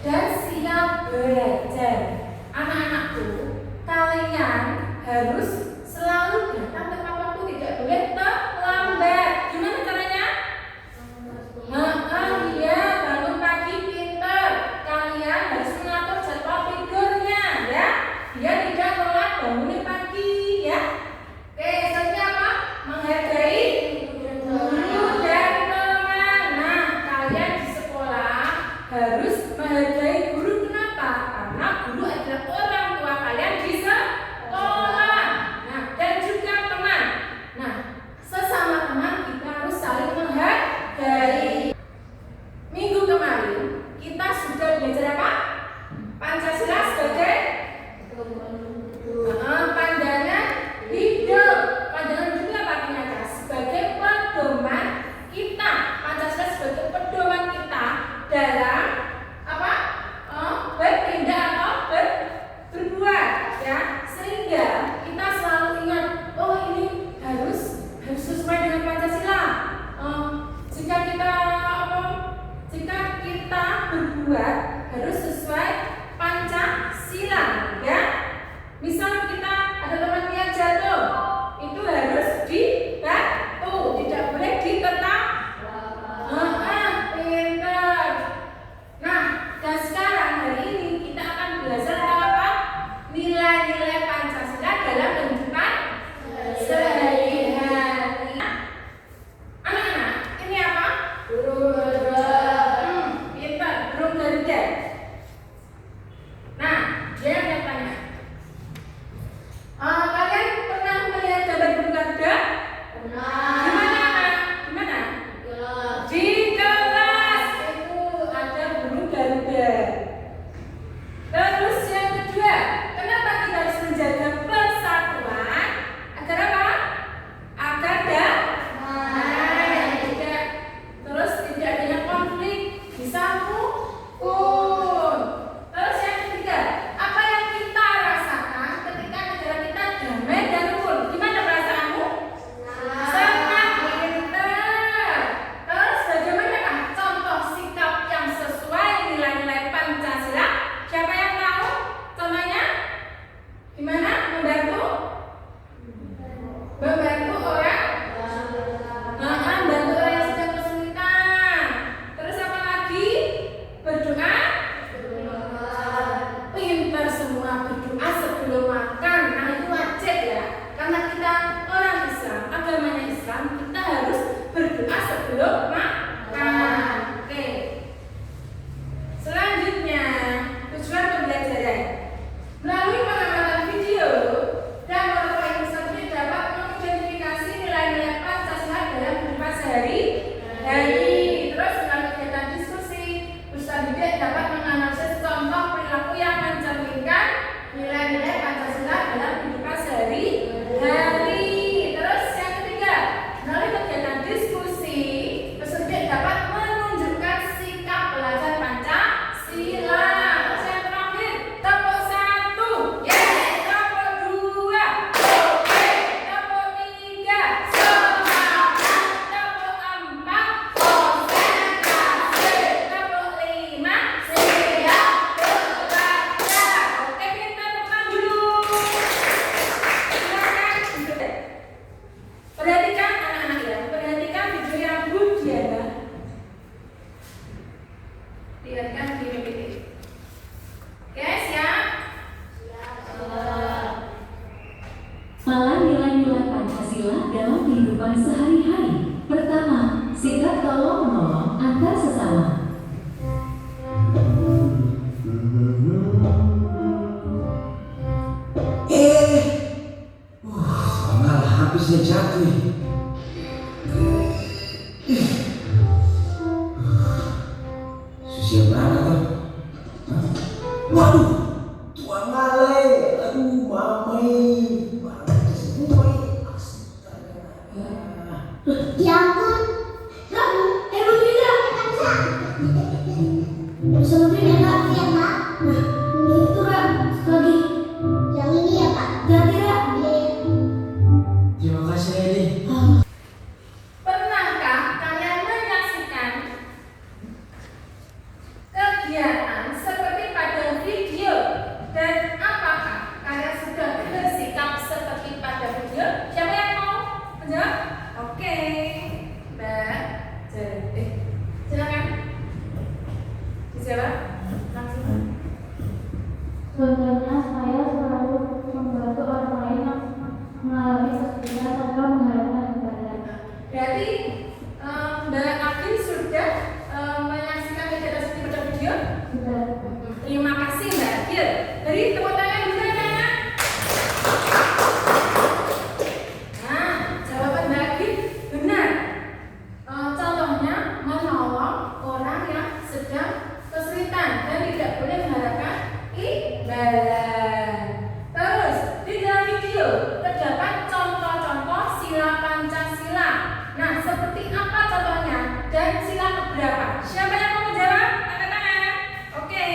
dan siap belajar. Anak-anakku, kalian harus selalu datang tepat waktu, tidak boleh terlambat. Gimana caranya? Iya, bangun pagi pinter. Kalian harus mengatur jadwal tidurnya, ya, biar tidak telat bangun pagi, ya. Oke, selanjutnya apa? Menghargai guru dan teman. Nah, kalian di sekolah harus menghargai guru. Kenapa? Karena guru adalah orang tua kalian di sekolah. Nah, dan juga teman. Nah, sesama teman kita harus saling menghargai. Minggu kemarin kita sudah belajar apa? Pancasila sebagai pandangan hidup. Pandangan hidupnya apa ternyata? Sebagai pedoman kita. Pancasila sebagai pedoman kita dalam apa? Bertindak atau berbuat, ya. Sehingga kita selalu ingat, oh ini harus sesuai dengan Pancasila. Jika kita berbuat harus sesuai Pancasila, ya. Misal kita ada teman yang jatuh, itu harus dibantu, tidak boleh diketahui. Pintar. Nah, dan sekarang hari ini kita akan belajar apa? Nilai-nilai Pancasila dalam kehidupan sehari-hari. Anak-anak, ini apa? Pintar, burung Garuda. Nah, dia akan tanya. Kalian pernah melihat gambar burung Garuda? Gimana? Di kelas itu ada burung Garuda. Terus yang kedua, kenapa kita harus menjaga persatuan? Agar apa? Agar damai. Terus tidak adanya konflik, bisa rukun. Terus yang ketiga, apa yang kita rasakan ketika negara kita damai dan rukun? Gimana perasaanmu? Senang, pintar. Terus bagaimana contoh sikap yang sesuai nilai-nilai Pancasila? Siapa yang tahu? Contohnya gimana? Membantu orang, membantu orang yang sedang kesulitan. Terus apa lagi? Berdoa. Pintar semua, berdoa sebelum makan. Nah, itu wajib, ya. Karena kita orang Islam, agamanya Islam, kita harus berdoa sebelum makan. Oke. Selanjutnya, tujuan pembelajaran. Melalui pengamatan video dan beberapa ilustrasi dapat mengidentifikasi nilai-nilai Pancasila dalam kehidupan sehari-hari. Terus melalui kegiatan diskusi, peserta didik dapat menganalisis contoh perilaku yang mencerminkan nilai-nilai Pancasila dalam kehidupan sehari-hari. Terus yang ketiga, melalui kegiatan diskusi, peserta didik dapat menunjukkan sikap belajar Pancasila. Terus yang terakhir, tepuk 1, tepuk 2, oke, tepuk 3, semangat, tepuk 4, konsentrasi, tepuk 5, siap belajar. Oke, kita teman dulu. Silakan duduk. Perhatikan anak-anak, ya. Perhatikan video yang Budiana. Lihatkan di PPT. Guys, ya. Malah nilai-nilai Pancasila dalam kehidupan sehari-hari. Pertama, sikap tolong-menolong antar sesama. Malah habisnya jatuh. Susia berangkat tuh. Waduh, tuan Male. Aduh, mamai. Ya ampun, Rabu, tidak bisa. Bisa lebih ya Kak? Iya Kak. Nah, itu Ram, lagi. Yang ini ya Kak? Ganti Ram. Terima kasih Edi. Pernahkah kalian menyaksikan kegiatan seperti Contohnya, saya selalu membantu orang lain yang mengalami kesulitan tanpa mengharapkan imbalan. Berarti Mbak Agil sudah menyaksikan kegiatan seperti pada video? Sudah. Terima kasih Mbak Agil. Beri tepuk tangan juga anak-anak. Nah, jawaban Mbak Agil benar. Contohnya menolong orang yang sedang kesulitan dan tidak boleh mengharapkan imbalan. Terus di dalam video terdapat contoh-contoh sila Pancasila. Nah, seperti apa contohnya dan sila keberapa? Siapa yang mau menjawab? Angkat tangan. Oke.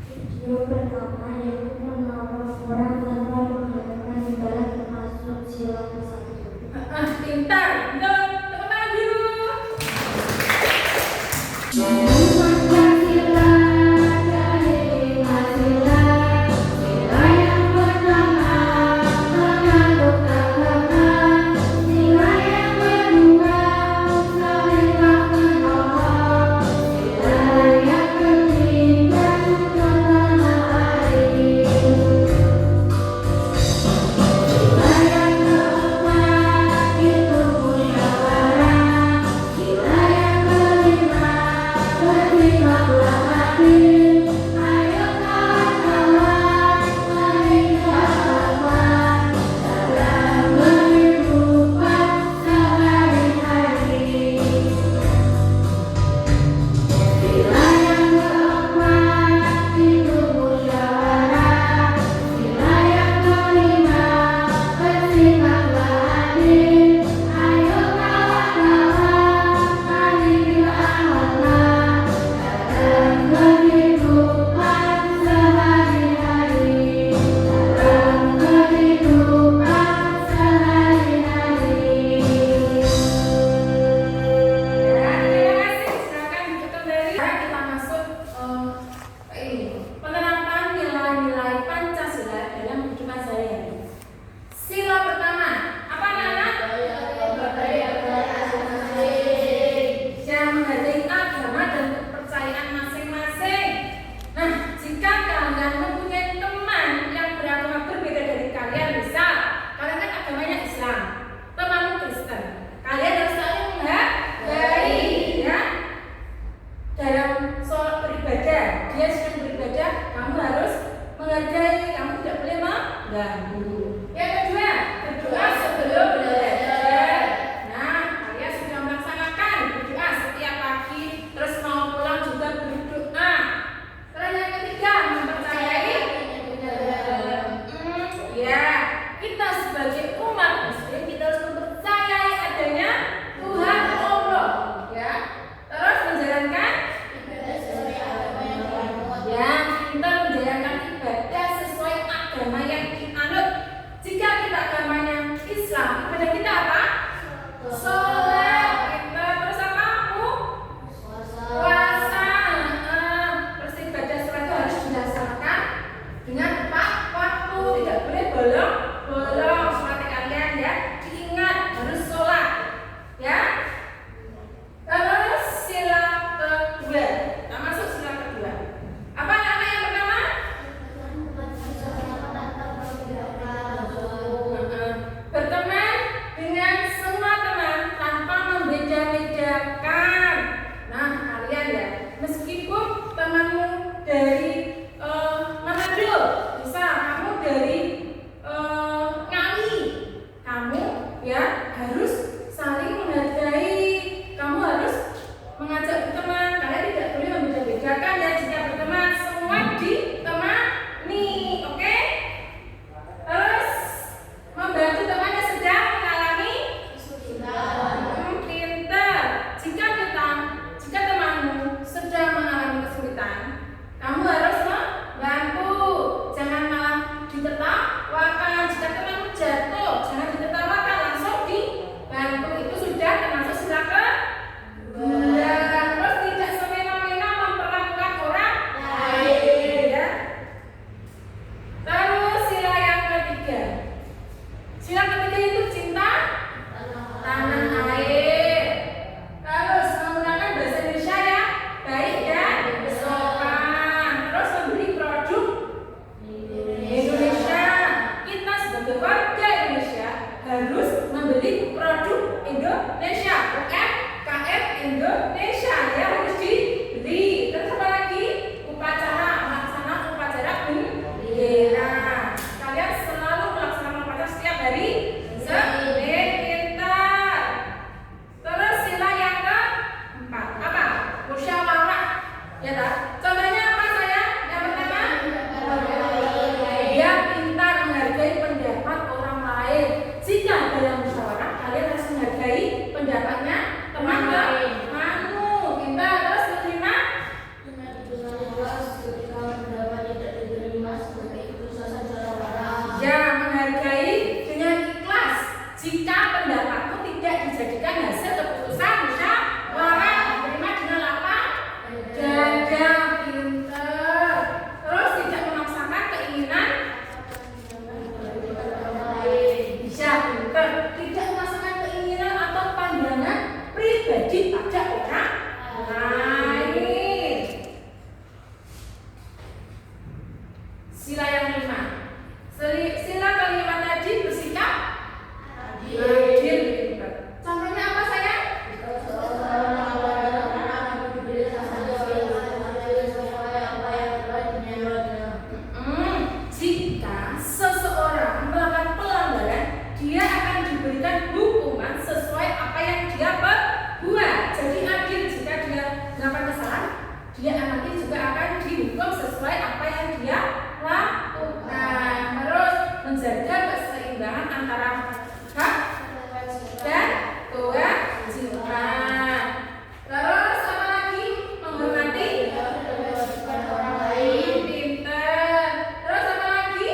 Video pertama yaitu menolong orang tanpa mengharapkan imbalan termasuk sila ke-1. Pintar. Betul. Tepuk tangan dulu. Pancasila dari Pancasila, sila yang pertama mengandung agama, sila yang kedua saling menolong, sila yang ketiga tanah air, sila yang keempat itu musyawarah, sila yang kelima bersikaplah adil. Ayo kawan-kawan, mari bersama dalam kehidupan sehari-hari. Sila yang keempat itu musyawarah, sila yang kelima bersikaplah adil. Ayo kawan-kawan, mari bersama dalam kehidupan sehari-hari. Dalam kehidupan sehari-hari. Ya, terima kasih. Silakan duduk kembali. Kita masuk ke ini. Penerapan nilai-nilai Pancasila dalam kehidupan sehari-hari. Sila pertama, apa anak-anak? Yang menghargai agama dan kepercayaan masing-masing. Nah, jika kalian mempunyai teman yang beragama berbeda dari kalian, misal kalian kan agamanya Islam, temanmu Kristen, kalian harus saling menghargai, ya. Dalam sholat beribadah, dia sedang beribadah, kamu harus menghargai, kamu tidak boleh mengganggu. Yang kedua, berdoa sebelum belajar. Nah, kalian sudah melaksanakan berdoa setiap pagi, terus mau pulang juga berdoa. Terus yang ketiga, mempercayai. Ya, kita sebagai umat Muslim kita harus mempercayai adanya Tuhan Allah, ya. Terus menjalankan ya, kita menjalankan ibadah sesuai agama yang dianut. Ya tak? Contohnya apa saya? Yang pertama, dia pintar menghargai pendapat orang lain. Jika dalam musyawarah kalian harus menghargai pendapatnya teman-temanmu. Pintar. Terus kelima, ya menghargai dengan ikhlas jika pendapatmu tidak dijadikan hasil keputusan musyawarah. Diterima dengan lapang dada. Pintar. Terus tidak memaksakan keinginan. Bisa. Pintar. Tidak memaksakan keinginan atau pandangan pribadi pada orang lain. Sila yang kelima. Sila kelima tadi bersikap adil. Contohnya apa saya? Jika seseorang melakukan pelanggaran, dia akan diberikan hukuman sesuai apa yang dia perbuat. Jadi adil. Jika dia melakukan kesalahan, dia nanti juga akan dihukum sesuai apa yang dia lakukan. Terus menjaga keseimbangan antara hak dan kewajiban. Terus apa lagi? Menghormati orang lain. Pintar. Terus apa lagi?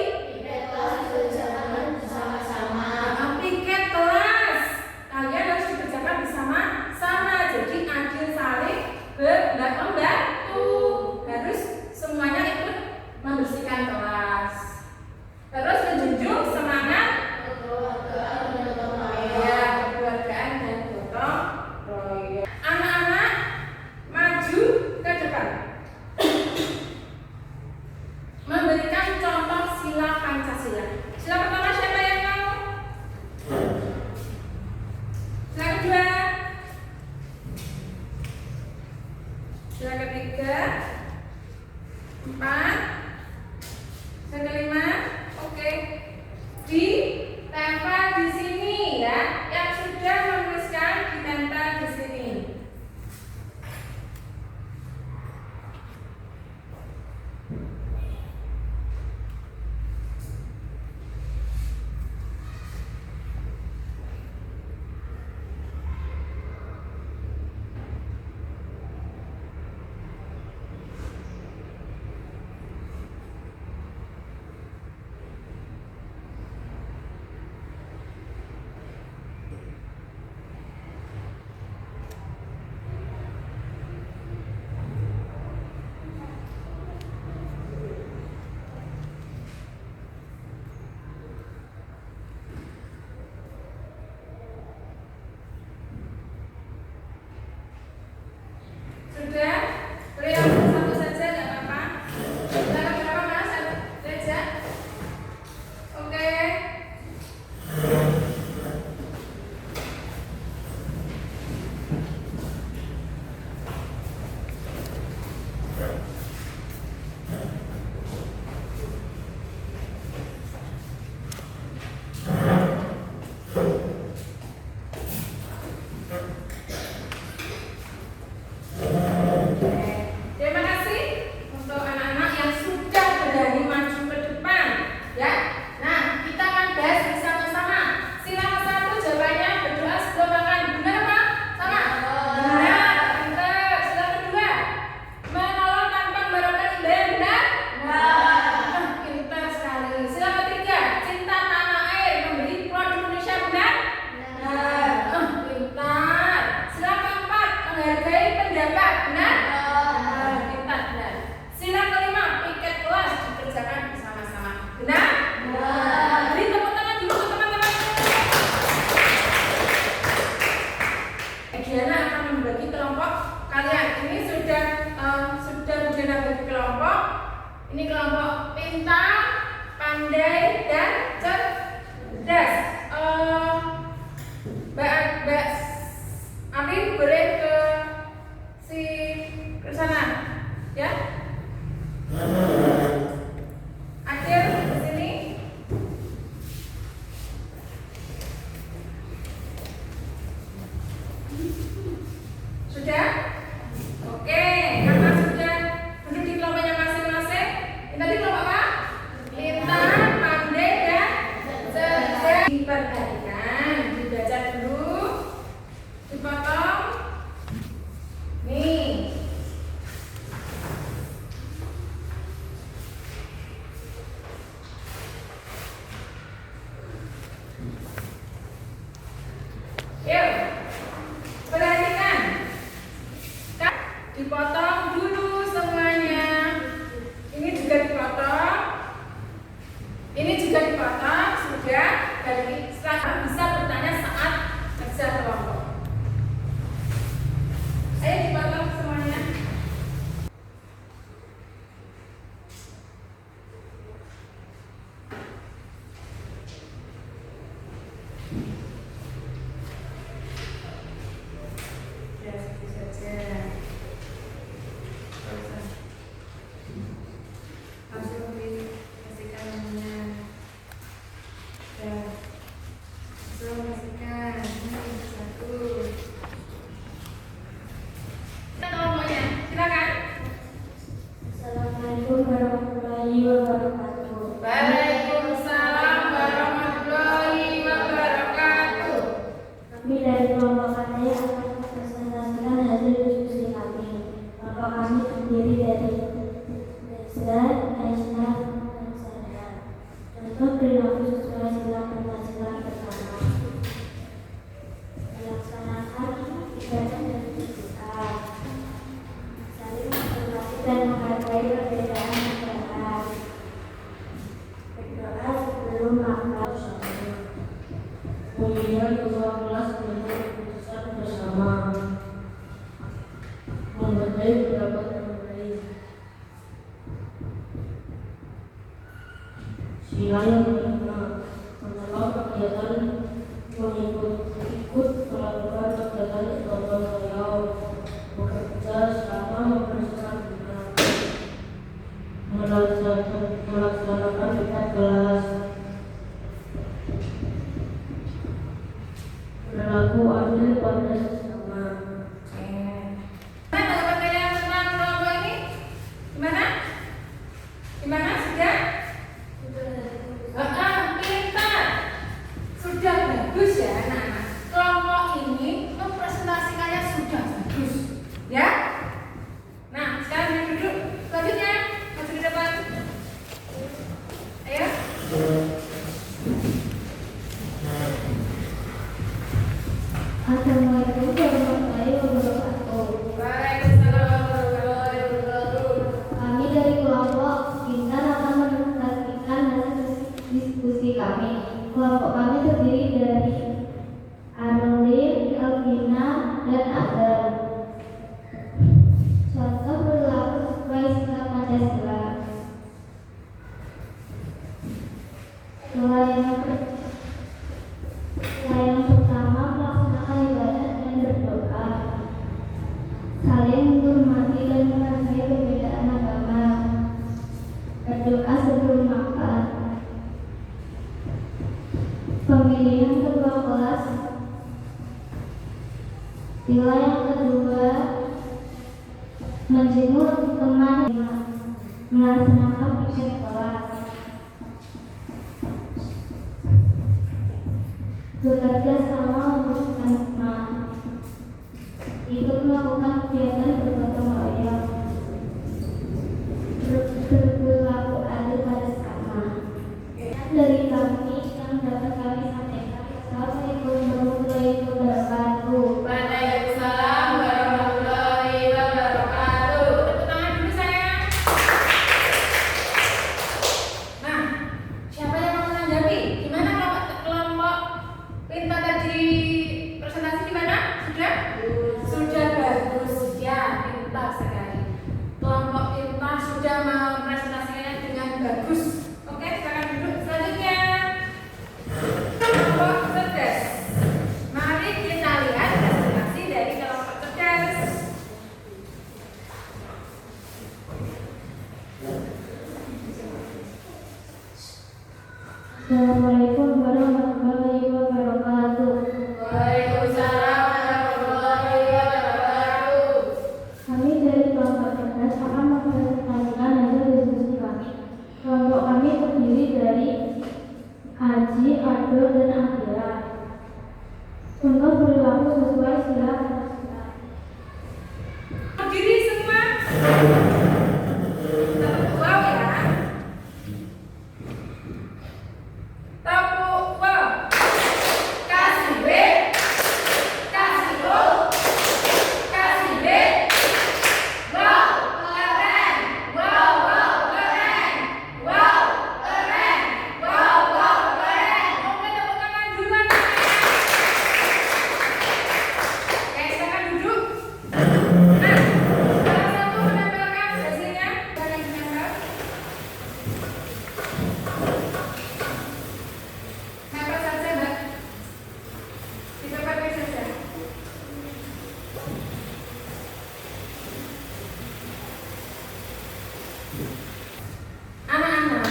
Piket kelas. Kalian harus dikerjakan bersama-sama. Jadi adil, saling membantu. Harus semuanya ikut membersihkan kelas. Terus menjunjung semangat ya, kekeluargaan dan gotong royong. Anak-anak maju ke depan. Memberikan contoh sila Pancasila. Sila pertama siapa yang mau? Sila kedua. Sila ketiga. 4. Sila kelima. Oke. Ditempel di sini ya. Yang sudah menuliskan ditempel di sini. Sudah? Beri satu saja nggak apa-apa. Silakan berapa mas? Satu saja. Oke. Terima kasih untuk anak-anak yang sudah berani maju ke depan, ya. Nah, kita akan bahas bersama-sama. Sila ke-1 jawabannya berdoa sebelum makan. Benar apa? Sama? Benar. Pintar. Sila kedua, menolong tanpa mengharapkan imbalan. Benar? Benar. Pintar sekali. Sila ketiga, cinta tanah air, membeli produk Indonesia. Benar? Benar. Pintar. Sila keempat, menghargai pendapat. Benar? Benar. Sila kelima, piket kelas dikerjakan bersama-sama. Benar? Benar. Beri tepuk tangan dulu untuk teman-teman. Diana akan membagi kelompok kalian. Ini sudah Diana bagi kelompok. Ini kelompok pintar, pandai, dan cerdas. Mbak Amin boleh ke sana, ya. Akhir di sini. Sudah? Oke, karena sudah dulu semuanya. Ini juga dipotong. Ini juga dipotong. Sudah. Jadi setelah bisa bertanya saat kerja kelompok. Ayo dipotong semuanya. Ya, seperti saja. Langsung dikasihkan namanya. Ya, langsung kasihkan. Ini satu. Kita kelompoknya, silakan. Assalamualaikum warahmatullahi wabarakatuh. Waalaikumsalam warahmatullahi wabarakatuh. Kami dari kelompok saya akan mempresentasikan hasil diskusi kami. Kelompok kami terdiri dari Reza, Aisyah, dan saya. Contoh perilaku sesuai sila Pancasila pertama. Melaksanakan ibadah dan istiqamah. Saling menghormati dan menghargai perbedaan negara. Berdoa sebelum makan. Pemilihan ketua kelas menjadi keputusan bersama, menghargai pendapat yang lain. Sila yang kelima, menolak kegiatan ikut melakukan kegiatan gotong royong, bekerja sama mempersatukan, melaksanakan piket kelas, berlaku adil pada sesama. Mana tanggapan kalian tentang kelompok ini? Gimana? Gimana? Sudah? Pintar. Sudah bagus ya anak-anak. Kelompok ini mempresentasikannya sudah bagus. Ya? Nah, sekarang duduk. Selanjutnya, maju di depan. Ayo. Assalamualaikum warahmatullahi wabarakatuh. Waalaikumsalam warahmatullahi wabarakatuh. Kami dari kelompok Pintar akan mempresentasikan hasil diskusi kami. Kelompok kami terdiri dari Arulin, Elvina, dan Adam. Contoh perilaku sesuai sila Pancasila. Yang pertama melaksanakan ibadah dan berdoa. Saling menghormati dan menghargai perbedaan agama. Berdoa sebelum makan. Pemilihan ketua kelas. Sila yang kedua, menjenguk teman, melaksanakan piket kelas. Bekerja sama untuk anak, ikut melakukan kegiatan bergotong royong, berlaku adil pada sesama. Dari kami yang dapat kami sampaikan. Assalamualaikum warahmatullahi wabarakatuh. Waalaikumsalam warahmatullahi wabarakatuh. Tepuk tangan dulu sayang. Nah, siapa yang mau menanggapi? Gimana kelompok Pintar tadi presentasi gimana? Sudah? Sudah bagus ya, pintar sekali. Kelompok Pintar sudah mempresentasikannya dengan bagus. Oke, silakan duduk. Selanjutnya kelompok cerdas. Mari kita lihat presentasi dari kelompok cerdas. Assalamualaikum warahmatullahi wabarakatuh. Waalaikumsalam warahmatullahi wabarakatuh. Kami dari kelompok cerdas akan mempresentasikan hasil diskusi kami. Kelompok kami terdiri dari Aji, Ardo, dan Akira. Contoh perilaku sesuai sila Pancasila. Berdiri semua. Tepuk wow ya. Tepuk wow. Kasih B. Kasih O. Kasih B. Wow. Anak-anak,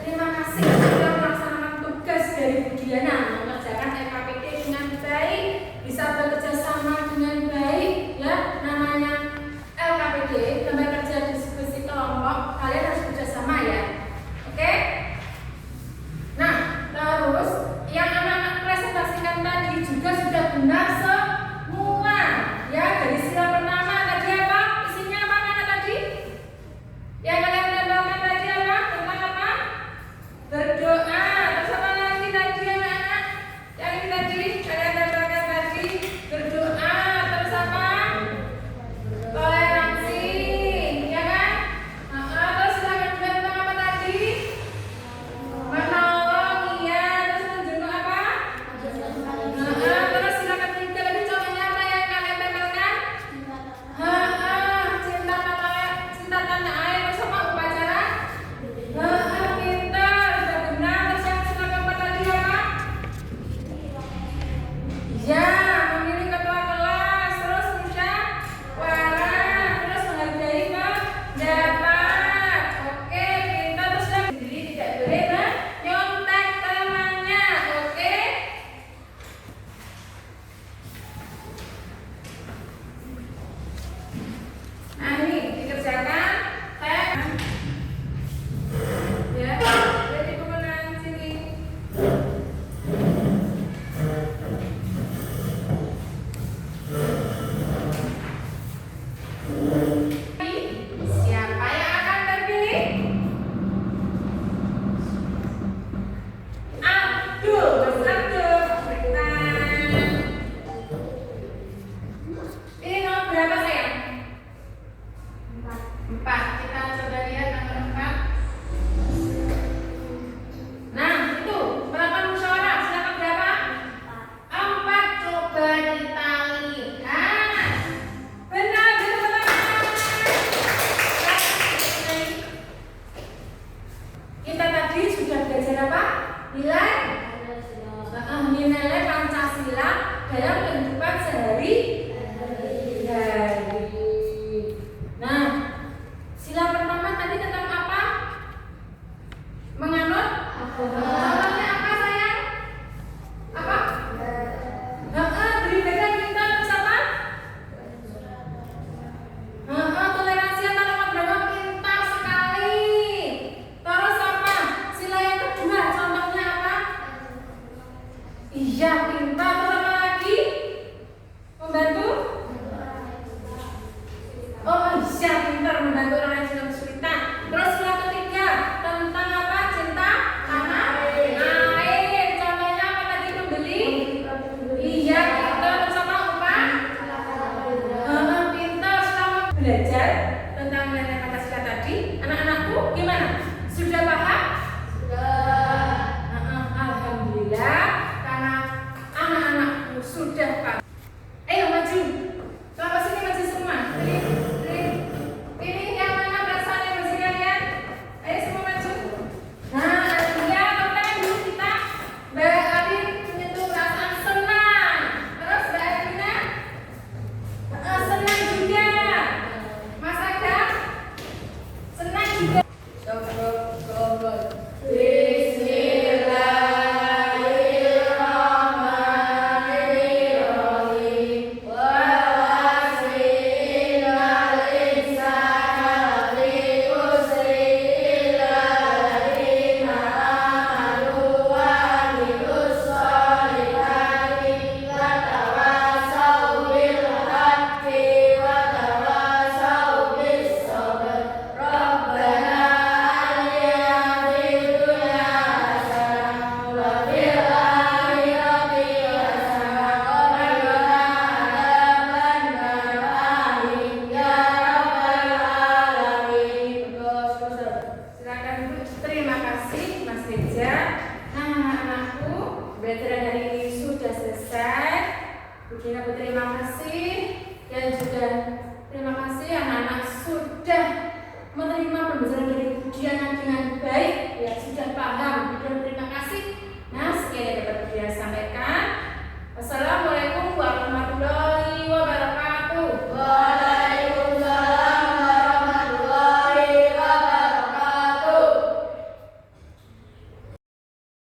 terima kasih sudah melaksanakan tugas dari Bu Diana, mengerjakan LKPD dengan baik, bisa bekerja sama dengan baik, ya. Namanya LKPD, lembaga kerja diskusi kelompok, kalian harus bekerjasama ya. Oke? Nah, terus yang anak-anak presentasikan tadi juga sudah benar semua, ya. Dari sila pertama tadi apa? Isinya apa anak tadi? Yang kalian tempelkan tadi apa? Tentang apa? Berdoa. Terus apa lagi tadi anak-anak? Yang ini tadi kalian tempelkan tadi berdoa. Terus apa? Toleransi, ya kan? Terus silakan juga tentang apa tadi? Menolong, iya. Terus menjenguk apa? Terus silakan tiga lagi contohnya apa yang kalian tempelkan? Cinta tanah air. Terus apa upacara? Pintar, sudah benar. Terus yang sila keempat tadi apa? Ya, memilih ketua kelas. Terus musyawarah. Terus menghargai pendapat. Oke, pintar. Terus yang sendiri tidak boleh menyontek temannya. Oke? Nah, ini dikerjakan. Ya, jadi kemenangan sini. Siapa yang akan terpilih? Abdul, Mas Abdul. Ini nomor berapa sayang? 4. Kita coba lihat nomor 4. Nah, itu penerapan musyawarah. Silakan berapa? 4. Coba ditali. Benar, betul teman-teman. Kita tadi sudah belajar apa? Nilai nilai Pancasila dalam kehidupan sehari-hari. Nah, sila pertama tadi tentang apa? Menganut? Contohnya apa sayang? Apa? Beribadah kita terus apa? Toleransi antar umat beragama, pintar sekali. Terus apa? Sila yang kedua contohnya apa? Iya, pintar. Terus apa lagi? Membantu? Oh iya, pintar, membantu orang yang sedang kesulitan. Terus sila ketiga tentang apa? Cinta tanah air. Contohnya apa tadi? Membeli? Iya, pintar. Terus apa? Upah? Pintar. Selama belajar tentang nilai Pancasila tadi, anak-anakku gimana? Sudah paham? Alhamdulillah, karena anak-anakku sudah paham. Ayo maju. Kelompok sini maju semua. Ini yang mana perasaannya bersih kalian? Ayo semua maju. Nah, ya tangan dulu kita. Mbak Abi menyentuh perasaan senang. Terus Mbak Adina senang juga. Mas Adam senang juga. menerima pembelajaran dari Diana dengan baik, ya sudah paham, sudah